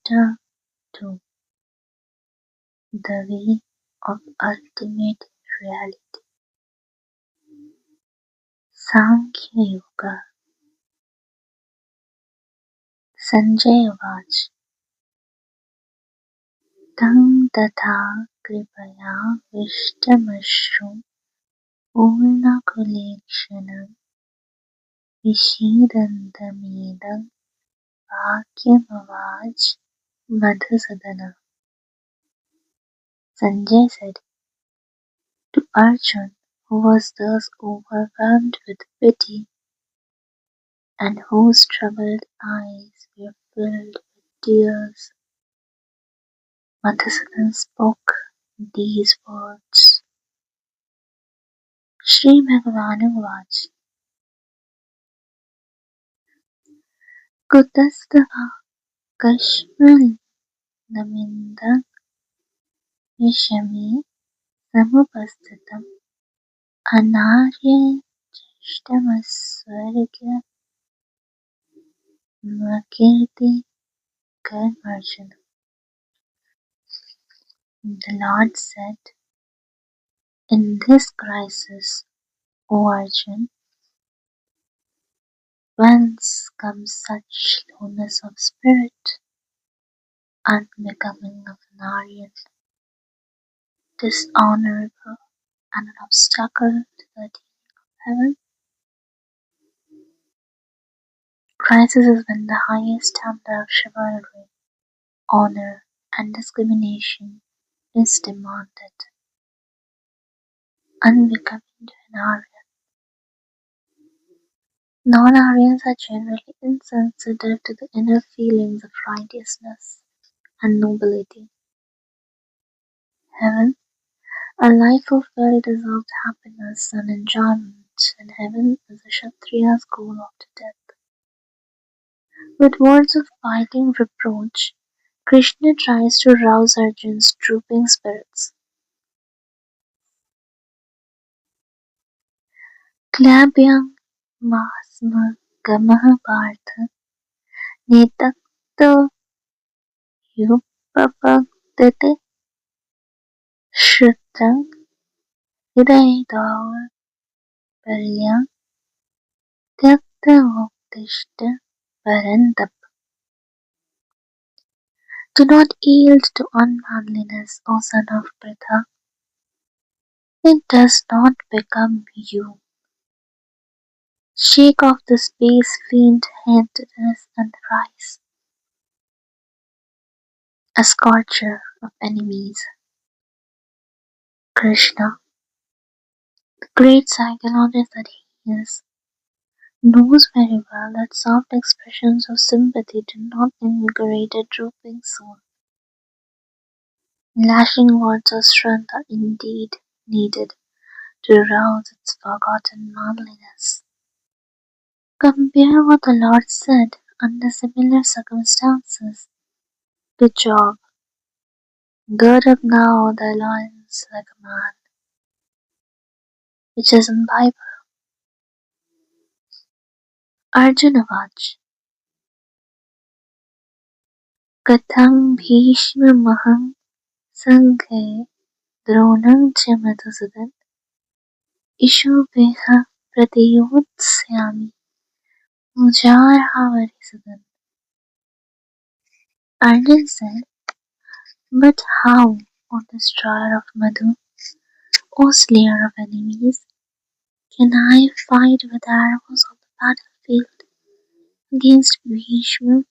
Chapter 2. The Way of Ultimate Reality. Sankhya Yoga. Sanjay उवाच तं तथा कृपया विष्टमश्रु पूर्णकुलेक्षणं विषीदन्तमेदं वाक्यमवाच Madhusudana. Sanjay said to Arjun, who was thus overwhelmed with pity and whose troubled eyes were filled with tears, Madhusudan spoke these words. Shri Bhagavan uvaच Kutastava kashmal namindam vishami samupasthitam anarya cheshtamasvargya makirti karmarjuna. The Lord said, in this crisis, O Arjun, whence comes such lowness of spirit, unbecoming of an Aryan, dishonorable, and an obstacle to the attaining of heaven? Crisis is when the highest standard of chivalry, honor, and discrimination is demanded, unbecoming to an Aryan. Non-Aryans are generally insensitive to the inner feelings of righteousness and nobility. Heaven, a life fulfilled, deserved happiness and enjoyment in heaven is a Kshatriya's goal after death. With words of biting reproach, Krishna tries to rouse Arjun's drooping spirits. Klabhyam masma gamaha partha netakta yupapagdate shrutam hidayadaur paryam tyakta uktishta parantap. Do not yield to unmanliness, O son of Pritha. It does not become you. Shake off the space-faint-headedness and rise, a scorcher of enemies. Krishna, the great psychologist that he is, knows very well that soft expressions of sympathy do not invigorate a drooping soul. Lashing words of strength are indeed needed to rouse its forgotten manliness. Compare what the Lord said under similar circumstances to Job. Gird up now thy loins like a man, which is in Bible. Arjun uvaच Katham Bhishma Maham Sanghe Dronam ch Madhusudan Ishubheha Pratiyotsyami Mujarhavarisadan. Arjun said, but how, O destroyer of Madhu, O slayer of enemies, can I fight with arrows on the battlefield against Bhishma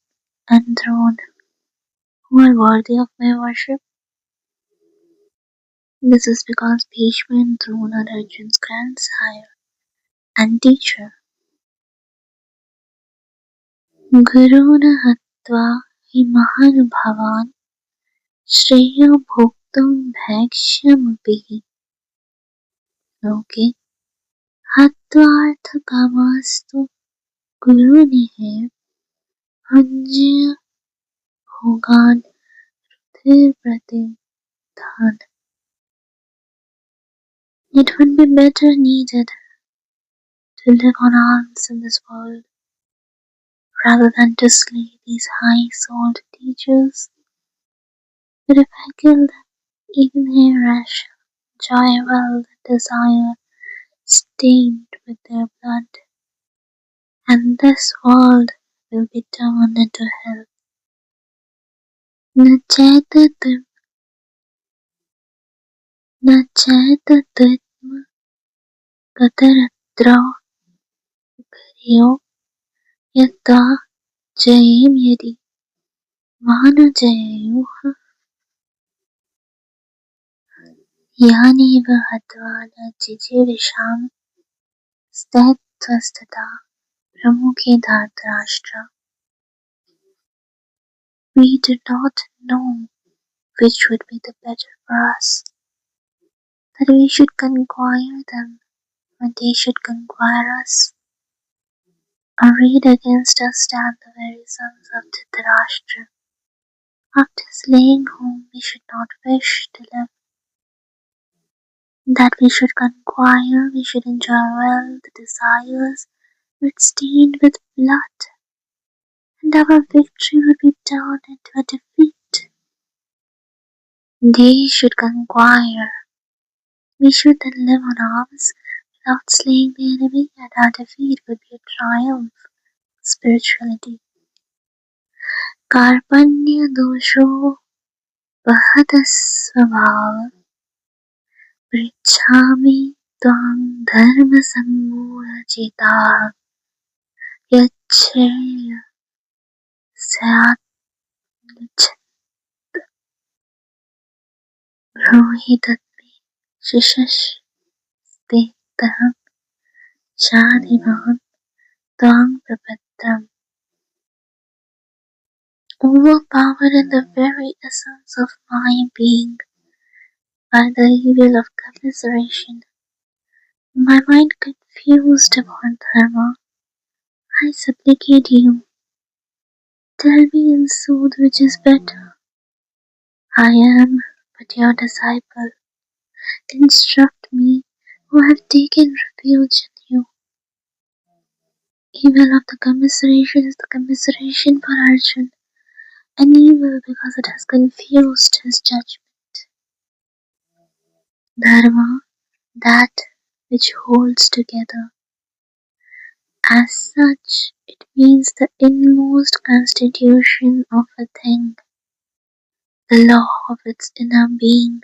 and Drona, who are worthy of my worship? This is because Bhishma and Drona are Arjun's grandsire and teacher. Guruna hatva hi mahanubhavan shreyo bhoktum bhakshamapihi loke hatvarthakamastu gurunihe bhunjya bhogan tirpratidhan. It would be better needed to live on alms in this world rather than to slay these high-souled teachers. But if I kill them, even here I shall enjoy wealth and desire stained with their blood, and this world will be turned into hell. न चैतत्म कतरत्र यो यथा जयेम यदि मानुजयुः यानेव हत्वा न जिजीविषाम स्थितस्तथा प्रमुखे धार्तराष्ट्र. We do not know which would be the better for us, that we should conquer them when they should conquer us. Arrayed against us stand the very sons of Dhritarashtra, after slaying whom we should not wish to live. That we should conquer, we should enjoy wealth, desires, but stained with blood, and our victory would be turned into a defeat. They should conquer, we should then live on arms without slaying the enemy, and our defeat would be a triumph of spirituality. Karpanya dosho Bahatasvabhava Prichhami Tvam Dharma Sammooಢa Cetaः Yaccheya Syat Broohi Tatme Shishasteham Shadiman Tvam Prapatram. Overpowered in the very essence of my being by the evil of commiseration, my mind confused upon dharma, I supplicate you, tell me in sooth which is better. I am but your disciple. Instruct me, who have taken refuge in you. Evil of the commiseration is the commiseration for Arjun, and evil because it has confused his judgment. Dharma, that which holds together. As such, it means the inmost constitution of a thing, the law of its inner being,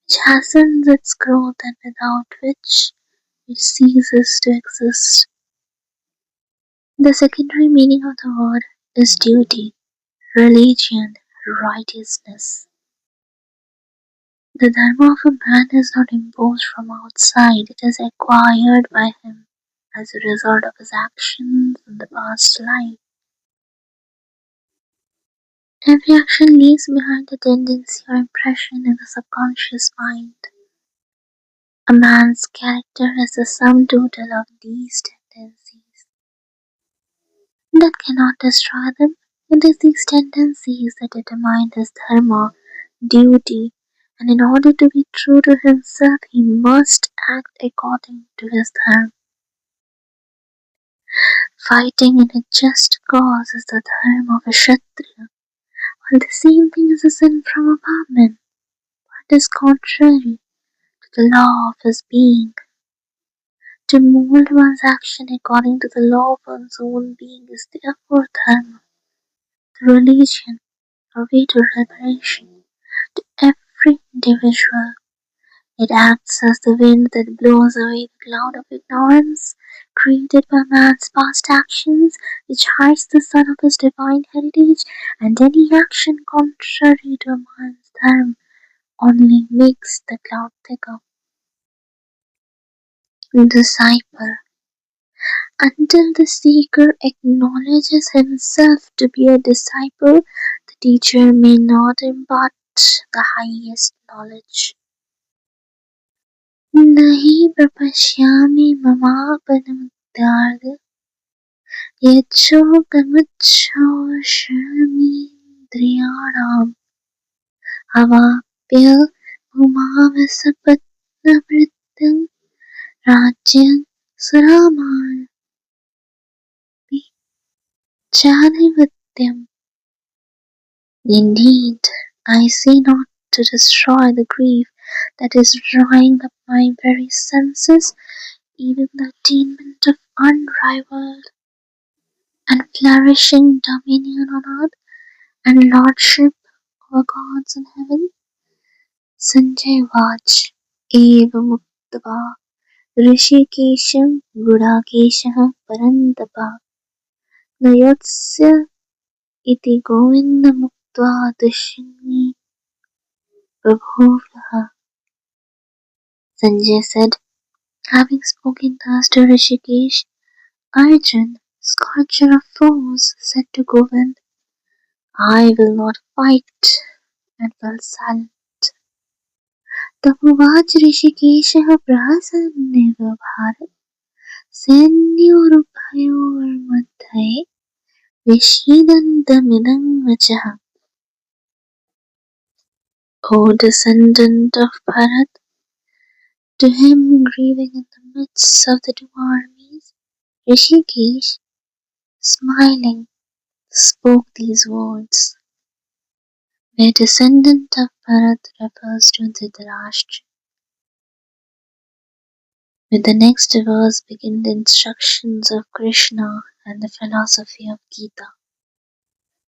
which hastens its growth and without which it ceases to exist. The secondary meaning of the word is duty, religion, righteousness. The dharma of a man is not imposed from outside, it is acquired by him as a result of his actions in the past life. Every action leaves behind a tendency or impression in the subconscious mind. A man's character is the sum total of these tendencies. That cannot destroy them. It is these tendencies that determine his dharma, duty, and in order to be true to himself, he must act according to his dharma. Fighting in a just cause is the dharma of a kshatriya, while the same thing is a sin from a Brahmin. It is contrary to the law of his being. To mold one's action according to the law of one's own being is therefore dharma, the religion or way to liberation. To every individual, it acts as the wind that blows away the cloud of ignorance created by man's past actions, which hides the sun of his divine heritage, and any action contrary to a man's dharma only makes the cloud thicker. Disciple. Until the seeker acknowledges himself to be a disciple, the teacher may not impart the highest knowledge. Nahi prapashyami mamapanamudhyartha yachokamachoshramindriyanam avapya bhumavasapatnavrittam rajyam suraman. Chanivityam. Indeed, I see not to destroy the grief that is drawing up my very senses, even the attainment of unrivaled and flourishing dominion on earth and lordship over gods in heaven. Sanjay Vaj Eva Muktava Rishikesham Gudakeshah Parantapa Nayotsya iti Govinda Muktva Dushini Prabhuvaha. Sanjay said, having spoken thus to Rishikesh, Arjun, scorcher of foes, said to Govind, I will not fight and fell silent. तमुवाच ऋषिकेशः प्रहसन्नेव भारत सैन्योरुभयोर्मध्ये विषीदन्तमिदं वचः. O descendant of Bharat, to him grieving in the midst of the two armies, Rishikesh, smiling, spoke these words. Where descendant of Bharat refers to Dhritarashtra. With the next verse begin the instructions of Krishna and the philosophy of Gita.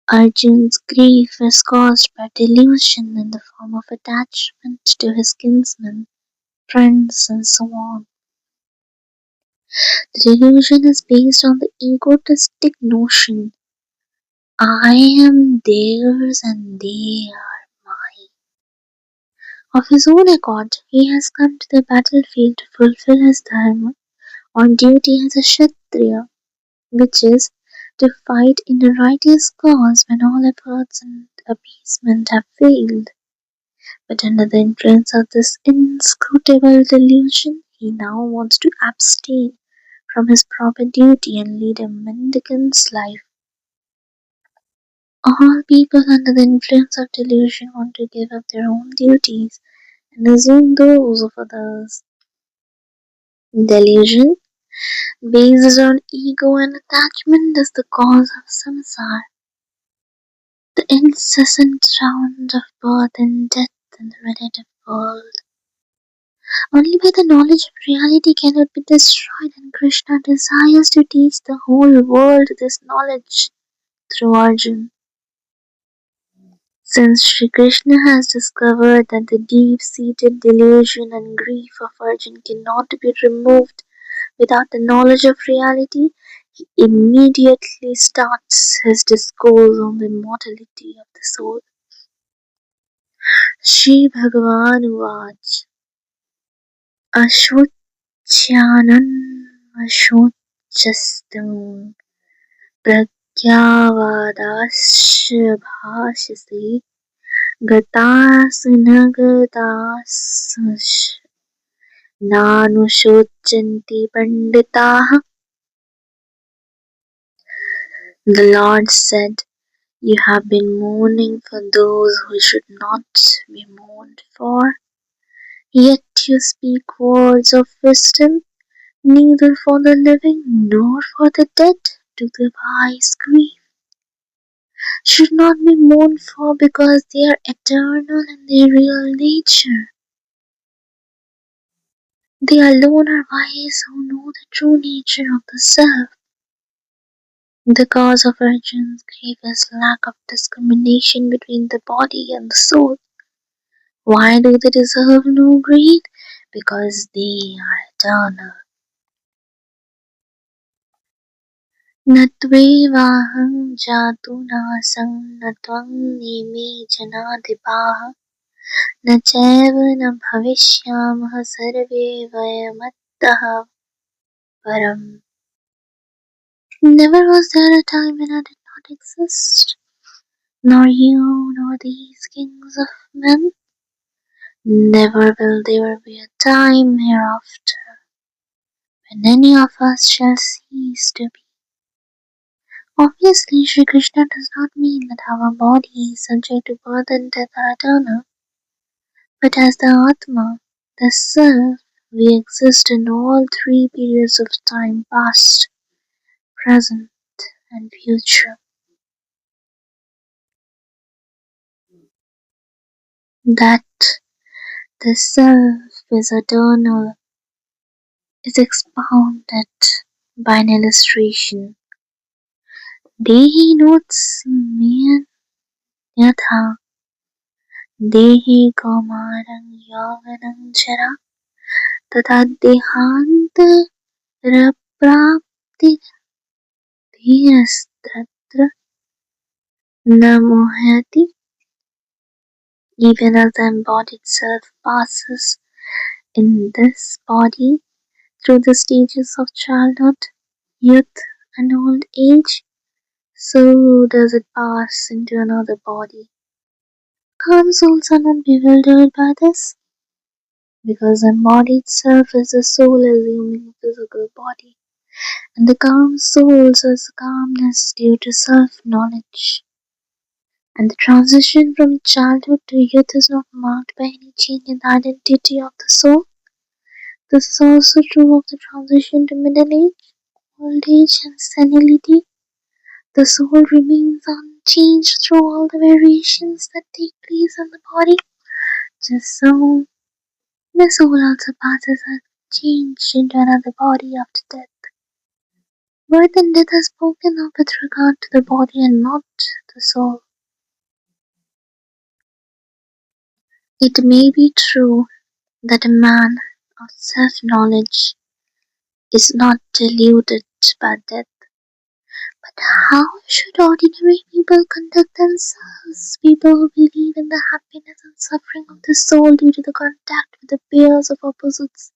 Arjun's grief is caused by delusion in the form of attachment to his kinsmen, friends, and so on. The delusion is based on the egotistic notion, I am theirs and they are mine. Of his own accord, he has come to the battlefield to fulfill his dharma or duty as a Kshatriya, which is to fight in a righteous cause when all efforts and appeasement have failed. But under the influence of this inscrutable delusion, he now wants to abstain from his proper duty and lead a mendicant's life. All people under the influence of delusion want to give up their own duties and assume those of others. Delusion, based on ego and attachment, is the cause of samsara, the incessant round of birth and death in the relative world. Only by the knowledge of reality can it be destroyed, and Krishna desires to teach the whole world this knowledge through Arjun. Since Sri Krishna has discovered that the deep-seated delusion and grief of Arjun cannot be removed without the knowledge of reality, he immediately starts his discourse on the immortality of the soul. Shri Bhagavan Vach Ashwachyanan Ashwachastam Pragyavadasya Bhashase Gatasanagadasya Nanushochanti Panditaha. The Lord said, you have been mourning for those who should not be mourned for, yet you speak words of wisdom, neither for the living nor for the dead do the wise grieve. Should not be mourned for because they are eternal in their real nature. They alone are wise who know the true nature of the self. The cause of Arjun's grief is lack of discrimination between the body and the soul. Why do they deserve no grief? Because they are eternal. Natvevaham jatunasam natvam neme janadipaha nachaiva na bhavishyamah sarve vayamattaha param. Never was there a time when I did not exist, nor you, nor these kings of men. Never will there be a time hereafter when any of us shall cease to be. Obviously, Sri Krishna does not mean that our body, subject to birth and death, are eternal, but as the Atma, the Self, we exist in all three periods of time, past, present, and future. That the self is eternal is expounded by an illustration. Dehi notsmyan yatha dehi kaumarang yavanam jara तथा देहान्तरप्राप्तिर्धीरस्तत्र न मोहयति. Even as the embodied self passes in this body through the stages of childhood, youth, and old age, so does it pass into another body. Calm souls are not bewildered by this, because the embodied self is the soul assuming a physical body, and the calm soul is calmness due to self-knowledge. And the transition from childhood to youth is not marked by any change in the identity of the soul. This is also true of the transition to middle age, old age, and senility. The soul remains unchanged through all the variations that take place in the body. Just so, the soul also passes unchanged into another body after death. Birth and death are spoken of with regard to the body and not the soul. It may be true that a man of self-knowledge is not deluded by death, but how should ordinary people conduct themselves? People who believe in the happiness and suffering of the soul due to the contact with the pairs of opposites,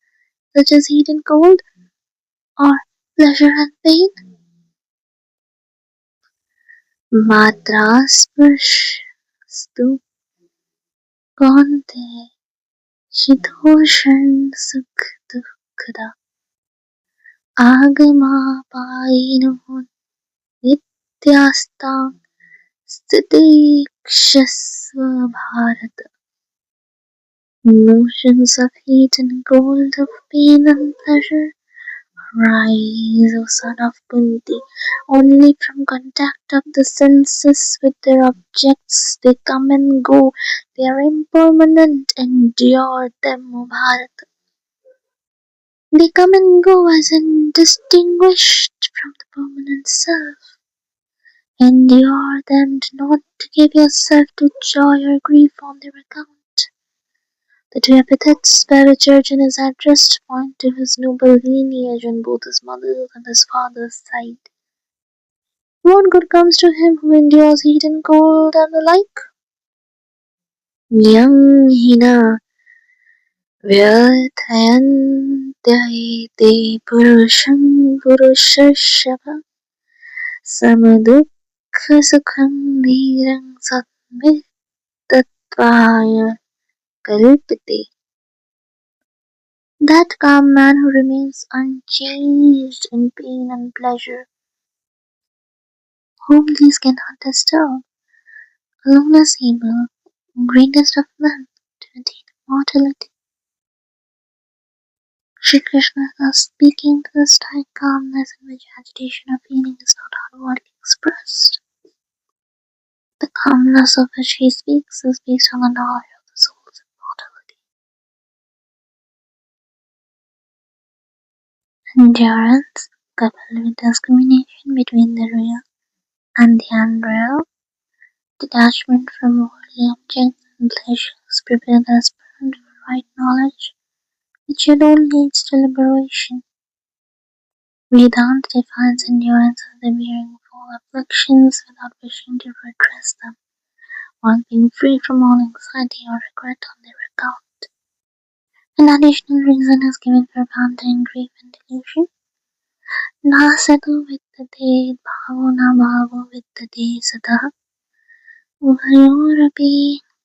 such as heat and cold, or pleasure and pain. मात्रास्पर्शस्तु कौन्ते शीतोष्ण सुख दुःखदा आगमापायिनो नित्यास्तां स्थितिक्षस्व Bharat. Notions of heat and cold, of pain and pleasure rise, O son of Kunti, only from contact of the senses with their objects. They come and go, they are impermanent, endure them, O Bharata. They come and go as indistinguished from the permanent self. Endure them, do not give yourself to joy or grief on their account. The two epithets by which Arjun is addressed point to his noble lineage on both his mother's and his father's side. What good comes to him who endures heat and cold and the like? Yang hina vyarthayante purusham purushashava samadukha sukham dhirang satmittatvaya kalpite. That calm man who remains unchanged in pain and pleasure, whom these cannot disturb, alone is able, greatest of men, to attain immortality. Shri Krishna is thus speaking to the stoic calmness in which agitation of feeling is not outwardly expressed. The calmness of which he speaks is based on the knowledge of the soul's immortality. Endurance, coupled with discrimination between the real and the unreal, detachment from worldly objects and pleasures, prepare the aspirant for right knowledge, which alone leads to liberation. Vedanta defines endurance as the bearing of all afflictions without wishing to redress them, while being free from all anxiety or regret on their account. An additional reason is given for abandon, grief, and delusion. Na satu viddhate bhavo na bhavo viddhate satah ubhayorapi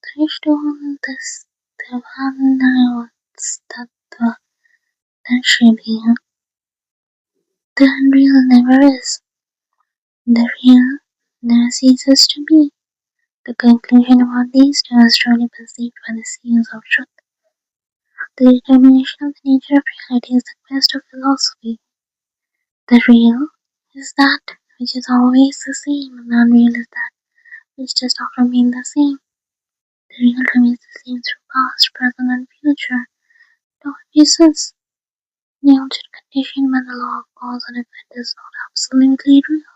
drishtontasthavannayostattva darshibhya. The unreal never is. The real never ceases to be. The conclusion about these two is truly perceived by the seers of truth. The determination of the nature of reality is the quest of philosophy. The real is that which is always the same, and the unreal is that which does not remain the same. The real remains the same through past, present, and future. It always is. The object conditioned by the law of cause and effect is not absolutely real.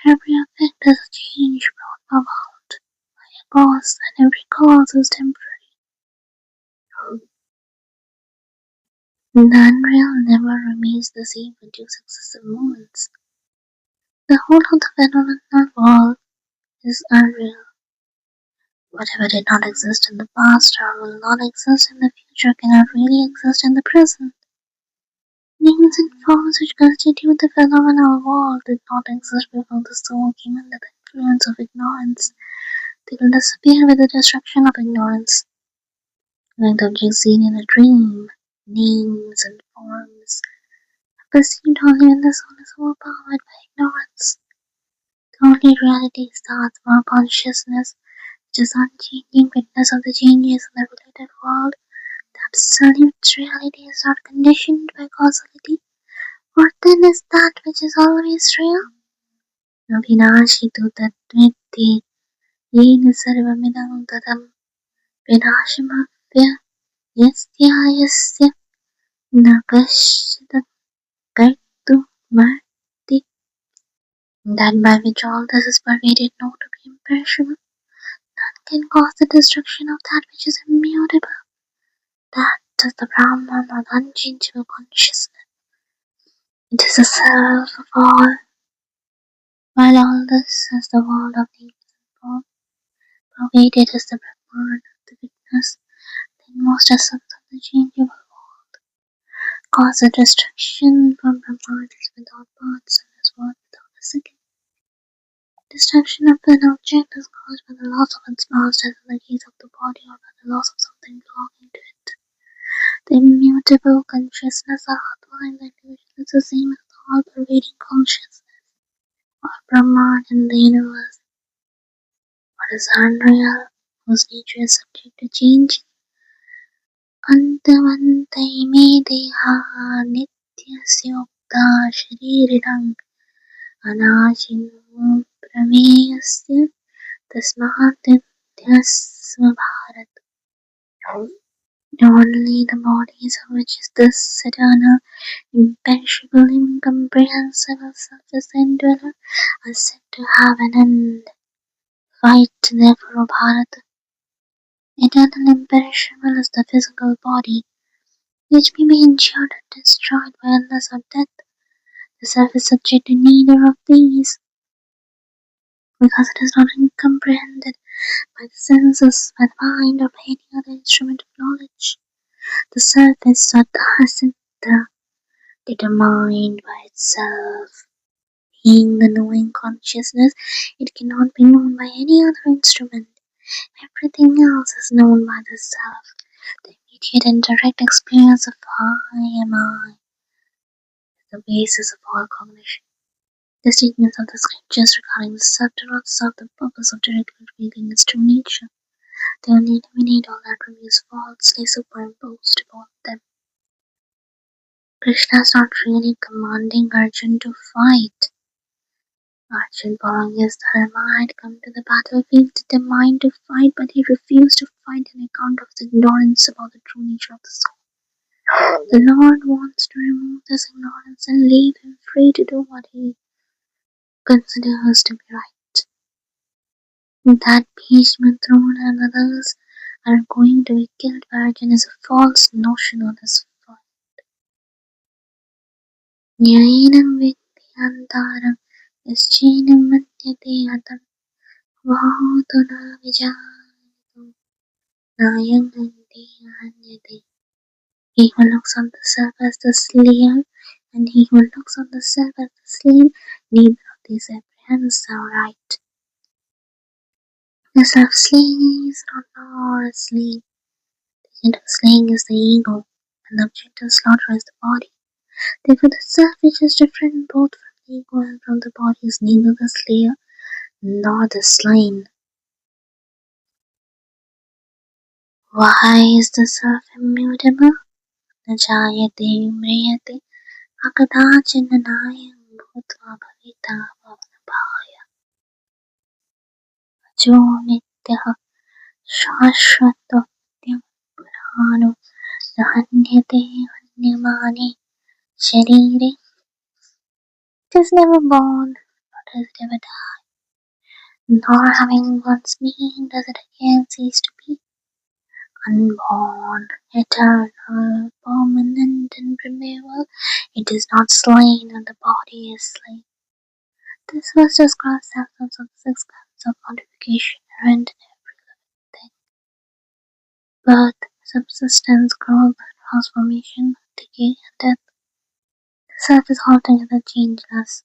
Every effect is a change brought about by a cause, and every cause is temporary. The unreal never remains the same for two successive moments. The whole of the phenomenal world is unreal. Whatever did not exist in the past or will not exist in the future cannot really exist in the present. Names and forms which constitute the phenomenal world did not exist before the soul came under the influence of ignorance. They will disappear with the destruction of ignorance. Like the objects seen in a dream, names and forms are perceived only when the soul is overpowered by ignorance. The only reality is the Atma consciousness, which is unchanging witness of the changes in the related world. The absolute reality is not conditioned by causality. What then is that which is always real? Vinashitu tattvitti yena sarvamidam tadam vinashamavya yasya yasya na kashyat kartumarti. That by which all this is pervaded know to be imperishable, none can cause the destruction of that which is immutable. That is the Brahman or the unchangeable consciousness. It is the self of all. While all this is the world of names and form, pervaded is the Brahman, the witness, the inmost essence of the changeable world. Cause of destruction from Brahman is without parts and is one without a second. Destruction of an object is caused by the loss of its past, as in the case of the body, or by the loss of something belonging to it. The immutable consciousness of Atma in the individual is the same as the all-pervading consciousness of Brahman in the universe. What is unreal, whose nature is subject to change? Antavante me deha nityasya shariridang anashinu prameyasya tasmat nityasva bharat. Only the bodies of which is this eternal, imperishable, incomprehensible self-essent dweller are said to have an end. Fight therefore, O Bharat. Eternal imperishable is the physical body, which may be endured and destroyed by illness or death. The self is subject to neither of these, because it is not comprehended by the senses, by the mind, or by any other instrument of knowledge. The self is Sattva-siddha, determined by itself. Being the knowing consciousness, it cannot be known by any other instrument. Everything else is known by the self. The immediate and direct experience of I am I is the basis of all cognition. The statements of the scriptures regarding the self do not serve the purpose of directly revealing its true nature. They only eliminate all attributes falsely superimposed upon them. Krishna is not really commanding Arjun to fight. Arjun, following his dharma, had come to the battlefield determined to fight, but he refused to fight on account of his ignorance about the true nature of the soul. The Lord wants to remove this ignorance and leave him free to do what he considers to be right. That Bhishma, Drona and others are going to be killed by Arjun is a false notion on his part. Nyayanam vidyantaram yaschenam matyate hatam vahutuna vijayatu nayam hanyate. He who looks on the self as the slayer and he who looks on the self as the slain, neither of these apprehends the right. The self-slaying is not nor a slain. The agent of slaying is the ego, and the object of slaughter is the body. Therefore the self which is different both from the ego and from the body is neither the slayer nor the slain. Why is the self immutable? Najayate mriyate akadachinanayam bhutva bhavita bhavanabhaya ajo nityah shashwatotyam purano nahanyate hanyamane sharire. It is never born, nor does it ever die, nor having once been does it again cease to be. Unborn, eternal, permanent and primeval, it is not slain and the body is slain. This was describes the absence of the six kinds of modification inherent in every living thing. Birth, subsistence, growth, transformation, decay, and death. The self is altogether changeless.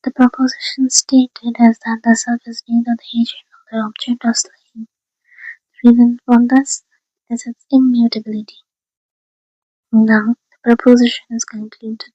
The proposition stated is that the self is neither the agent nor the object of slaying. The reason for this is its immutability. Now, the proposition is concluded.